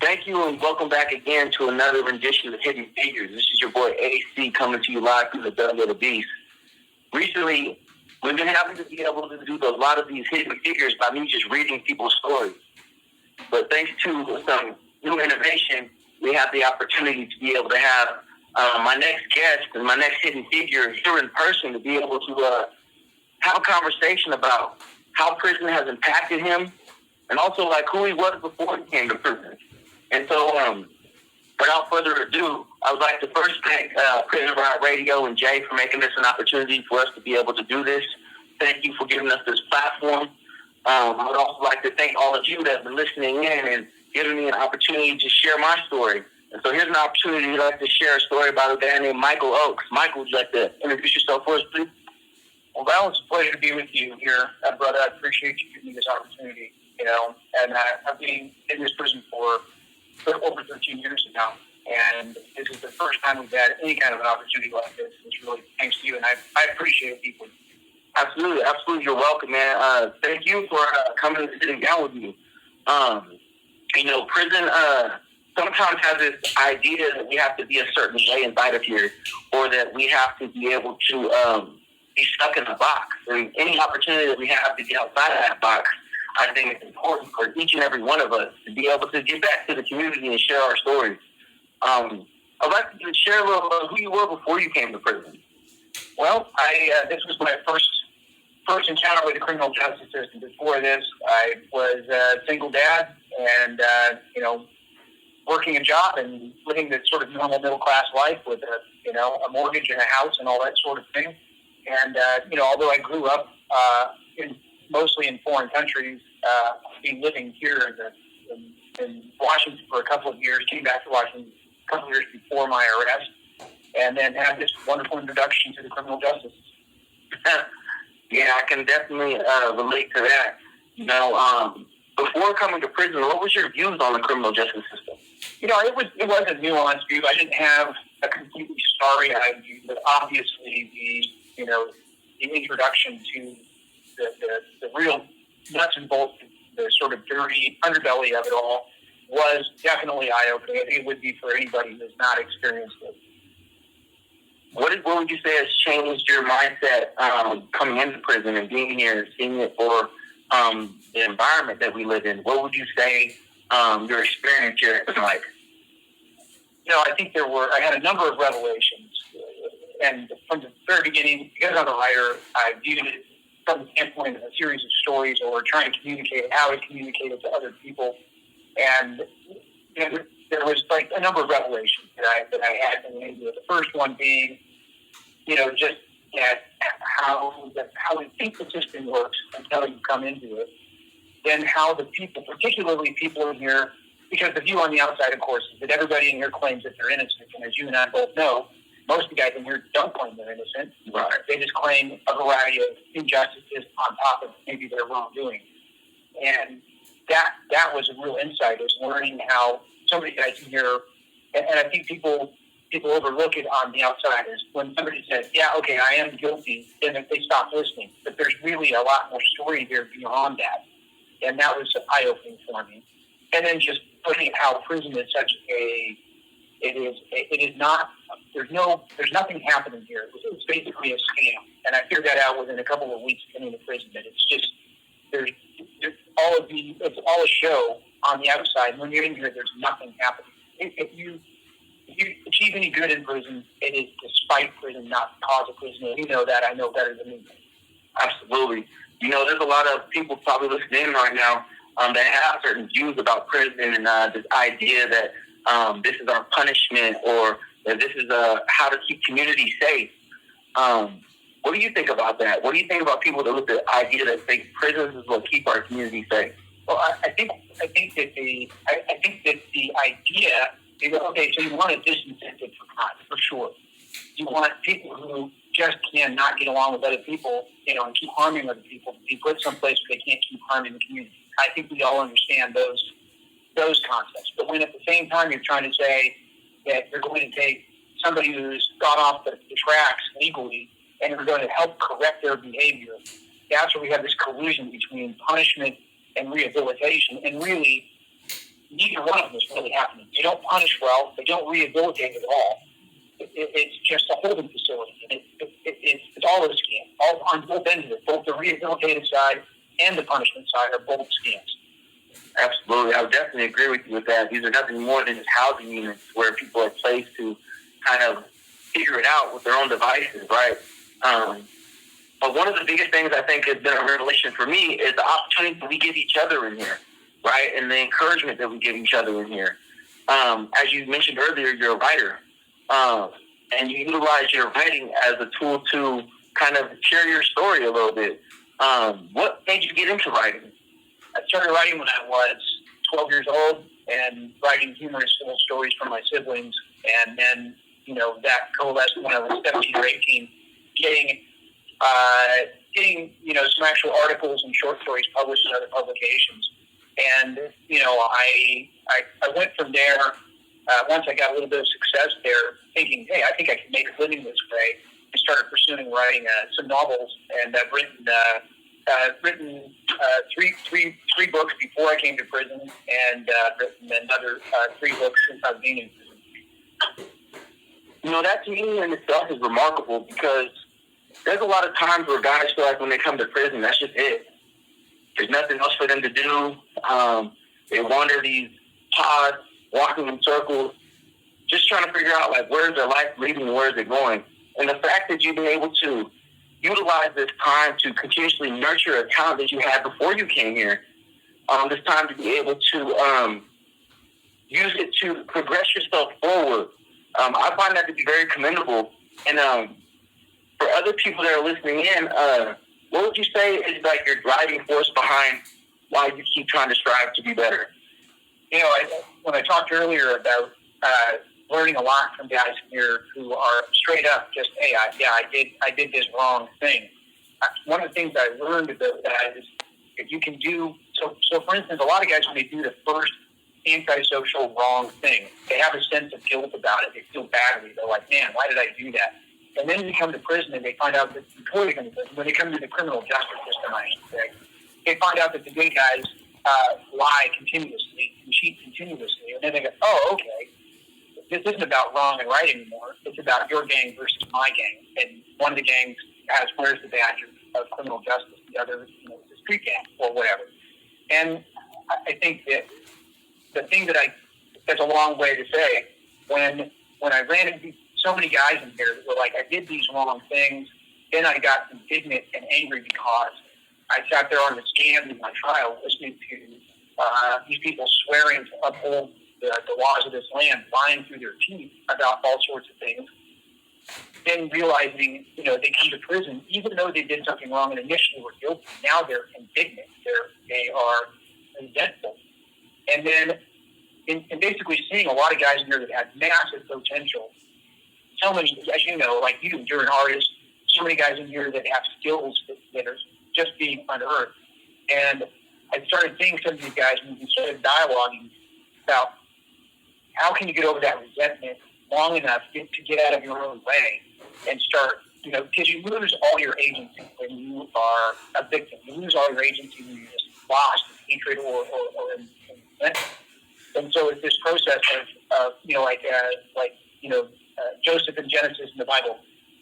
Thank you and welcome back again to another rendition of Hidden Figures. This is your boy AC coming to you live from the Belly of the Beast. Recently, we've been having to be able to do a lot of these hidden figures by me just reading people's stories. But thanks to some new innovation, we have the opportunity to be able to have my next guest and my next hidden figure here in person to be able to have a conversation about how prison has impacted him and also like who he was before he came to prison. And so, without further ado, I would like to first thank Prison Riot Radio and Jay for making this an opportunity for us to be able to do this. Thank you for giving us this platform. I would also like to thank all of you that have been listening in and giving me an opportunity to share my story. And so here's an opportunity I'd like to share a story about a guy named Michael Oakes. Michael, would you like to introduce yourself for us, please? Well, Val, it's a pleasure to be with you here, brother. I appreciate you giving me this opportunity, and I've been in this prison for over 13 years now, and this is the first time we've had any kind of an opportunity like this. It's really thanks to you, and I appreciate it deeply. Absolutely. You're welcome, man. Thank you for coming and sitting down with me. Prison sometimes has this idea that we have to be a certain way inside of here, or that we have to be able to be stuck in a box. And any opportunity that we have to get outside of that box, I think it's important for each and every one of us to be able to get back to the community and share our stories. I'd like to share a little about who you were before you came to prison. Well, this was my first encounter with the criminal justice system. Before this, I was a single dad and, working a job and living the sort of normal middle-class life with a mortgage and a house and all that sort of thing. And, although I grew up mostly in foreign countries, been living here in Washington for a couple of years, came back to Washington a couple of years before my arrest, and then had this wonderful introduction to the criminal justice system. Yeah, I can definitely relate to that. Before coming to prison, what was your views on the criminal justice system? It was a nuanced view. I didn't have a completely starry-eyed view, but obviously the introduction to the real nuts and bolts, the sort of dirty underbelly of it all, was definitely eye-opening. I think it would be for anybody who's not experienced it. What would you say has changed your mindset coming into prison and being here and seeing it for the environment that we live in? What would you say your experience here is like? I think I had a number of revelations. And from the very beginning, because I'm a writer, I viewed it from the standpoint of a series of stories or trying to communicate how it communicated to other people. And there was like a number of revelations that I had going into it. The first one being, just that how we think the system works until you come into it. Then how the people, particularly people in here, because the view on the outside, of course, is that everybody in here claims that they're innocent. And as you and I both know, most of the guys in here don't claim they're innocent. Right. They just claim a variety of injustices on top of maybe their wrongdoing. And that was a real insight, is learning how so many guys in here, and I think people overlook it on the outside, is when somebody says, yeah, okay, I am guilty, then they stop listening. But there's really a lot more story here beyond that. And that was eye-opening for me. And then just looking at how prison is such it is not, there's nothing happening here. It's basically a scam. And I figured that out within a couple of weeks of getting to prison, that it's just, it's all a show on the outside. When you're in here, there's nothing happening. If you achieve any good in prison, it is despite prison, not because of prison. You know that. I know better than me. Absolutely. There's a lot of people probably listening in right now that have certain views about prison and this idea that this is our punishment, or that this is how to keep community safe. What do you think about that? What do you think about people that look at the idea that think prisons is what keep our community safe? Well, I think that the idea is, okay, so you want a disincentive for crime, for sure. You want people who just cannot get along with other people, and keep harming other people, to be put someplace where they can't keep harming the community. I think we all understand those concepts. But when at the same time you're trying to say that you're going to take somebody who's got off the tracks legally and you're going to help correct their behavior, that's where we have this collusion between punishment and rehabilitation. And really, neither one of them is really happening. They don't punish well. They don't rehabilitate at all. It's just a holding facility. It's all a scam. All on both ends of it, both the rehabilitative side and the punishment side are both scams. Absolutely. I would definitely agree with you with that. These are nothing more than just housing units where people are placed to kind of figure it out with their own devices, right? But one of the biggest things I think has been a revelation for me is the opportunity that we give each other in here, right? And the encouragement that we give each other in here. As you mentioned earlier, you're a writer. And you utilize your writing as a tool to kind of share your story a little bit. What made you get into writing? I started writing when I was 12 years old and writing humorous little stories for my siblings. And then, that coalesced when I was 17 or 18, getting some actual articles and short stories published in other publications. And, I went from there. Once I got a little bit of success there, thinking, hey, I think I can make a living this way, I started pursuing writing some novels, and I've written three books before I came to prison, and written another 3 books since I've been in prison. That to me in itself is remarkable because there's a lot of times where guys feel like when they come to prison, that's just it. There's nothing else for them to do. They wander these pods, walking in circles, just trying to figure out, like, where's their life leading and where is it going? And the fact that you've been able to utilize this time to continuously nurture a talent that you had before you came here, this time to be able to use it to progress yourself forward, I find that to be very commendable. And for other people that are listening in, what would you say is like your driving force behind why you keep trying to strive to be better? When I talked earlier about learning a lot from guys here who are straight up just, hey, I did this wrong thing. One of the things I learned about that is if you can do so. For instance, a lot of guys when they do the first antisocial wrong thing, they have a sense of guilt about it. They feel badly. They're like, man, why did I do that? And then they come to prison and they find out that before they come to prison, when they come to the criminal justice system, I should say, they find out that the good guys lie continuously and cheat continuously, and then they go, oh, okay, this isn't about wrong and right anymore. It's about your gang versus my gang, and one of the gangs wears the badge of criminal justice, the other, is the street gang or whatever. And I think that the thing that's a long way to say, when I ran into so many guys in here that were like, I did these wrong things, then I got indignant and angry because I sat there on the stand in my trial listening to these people swearing to uphold the laws of this land, lying through their teeth about all sorts of things. Then realizing, they come to prison, even though they did something wrong and initially were guilty, now they're indignant. They are resentful. And then in basically seeing a lot of guys in here that had massive potential, so many, as you know, like you're an artist, so many guys in here that have skills that are just being unearthed. And I started seeing some of these guys and we started dialoguing about how can you get over that resentment long enough to get out of your own way and start, because you lose all your agency when you are a victim. You lose all your agency when you're just lost in hatred or in resentment. And so it's this process of Joseph in Genesis in the Bible,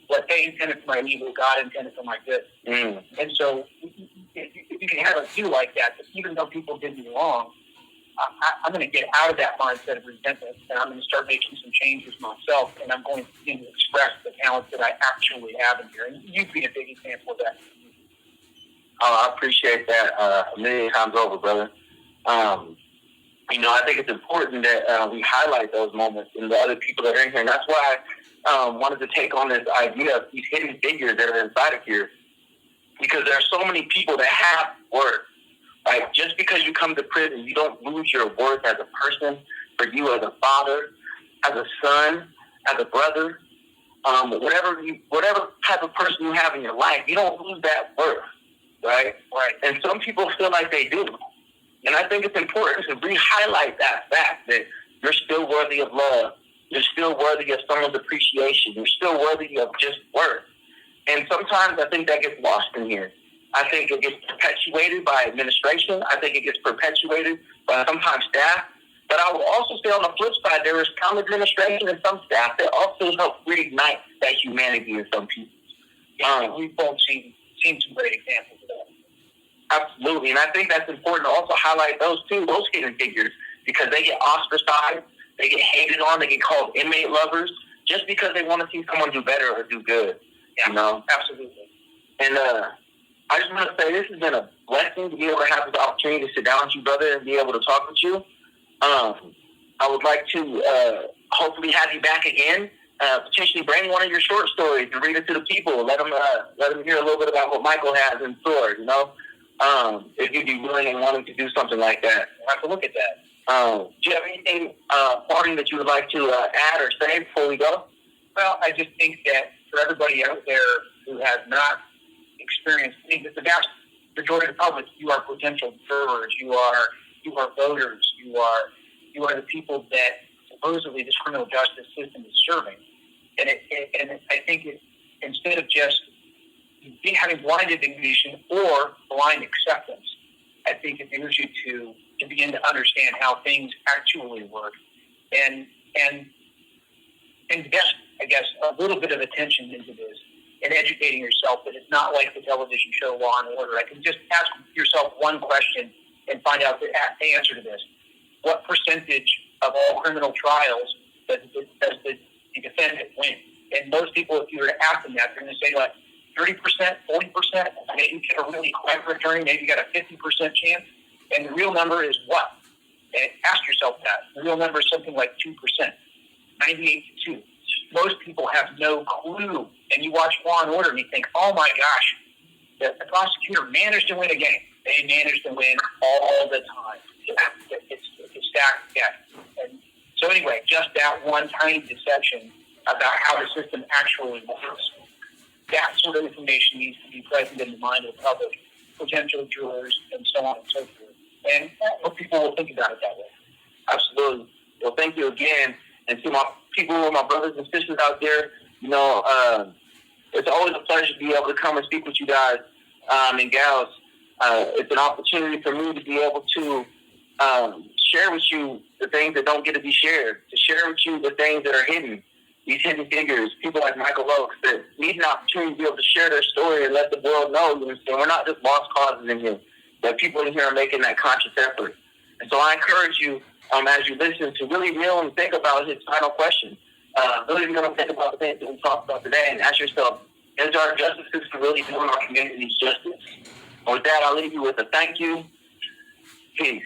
what they intended for my evil, God intended for my good. Mm. And so if you can have a view like that even though people did me wrong, I'm going to get out of that mindset of resentment, and I'm going to start making some changes myself, and I'm going to begin to express the talents that I actually have in here. And you've been a big example of that. Oh, I appreciate that a million times over, brother. I think it's important that we highlight those moments and the other people that are in here. And that's why I wanted to take on this idea of these hidden figures that are inside of here. Because there are so many people that have worth. Like, just because you come to prison, you don't lose your worth as a person, for you as a father, as a son, as a brother, whatever type of person you have in your life, you don't lose that worth, right? Right. And some people feel like they do. And I think it's important to re-highlight that fact that you're still worthy of love. You're still worthy of someone's appreciation. You're still worthy of just worth. And sometimes I think that gets lost in here. I think it gets perpetuated by administration. I think it gets perpetuated by sometimes staff. But I will also say on the flip side, there is some administration and some staff that also help reignite that humanity in some people. We've both seen some great examples of that. Absolutely. And I think that's important to also highlight those hidden figures, because they get ostracized, they get hated on, they get called inmate lovers just because they want to see someone do better or do good. Yeah, you know? Absolutely. And I just want to say this has been a blessing to be able to have this opportunity to sit down with you, brother, and be able to talk with you. I would like to hopefully have you back again. Potentially bring one of your short stories and read it to the people. Let them hear a little bit about what Michael has in store. You know, if you'd be willing and wanting to do something like that, I'll have to look at that. do you have anything parting that you would like to add or say before we go? Well, I just think that for everybody out there who has not experienced, I think that the vast majority of the public, you are potential jurors, you are voters, you are the people that supposedly this criminal justice system is serving. And I think instead of just having blind indignation or blind acceptance, I think it moves you to begin to understand how things actually work, and invest, I guess, a little bit of attention into this and educating yourself that it's not like the television show Law and Order. I can just ask yourself one question and find out the answer to this. What percentage of all criminal trials does the defendant win? And most people, if you were to ask them that, they're going to say like 30%, 40%. Maybe you get a really clever attorney, maybe you got a 50% chance. And the real number is what? And ask yourself that. The real number is something like 2%, 98-2. Most people have no clue. And you watch Law and Order and you think, oh my gosh, the prosecutor managed to win a game. They managed to win all the time. It's stacked deck. And so anyway, just that one tiny deception about how the system actually works. That sort of information needs to be present in the mind of the public, potential jurors, and so on and so forth. And I hope people will think about it that way. Absolutely. Well, thank you again. And to my people, my brothers and sisters out there, it's always a pleasure to be able to come and speak with you guys and gals. It's an opportunity for me to be able to share with you the things that don't get to be shared, to share with you the things that are hidden, these hidden figures, people like Michael Oakes that need an opportunity to be able to share their story and let the world know. You understand? We're not just lost causes in here. That people in here are making that conscious effort. And so I encourage you, as you listen, to really kneel and think about his final question. Really kneel and think about the things that we talked about today and ask yourself, is our justice system really doing our communities justice? And with that, I'll leave you with a thank you. Peace.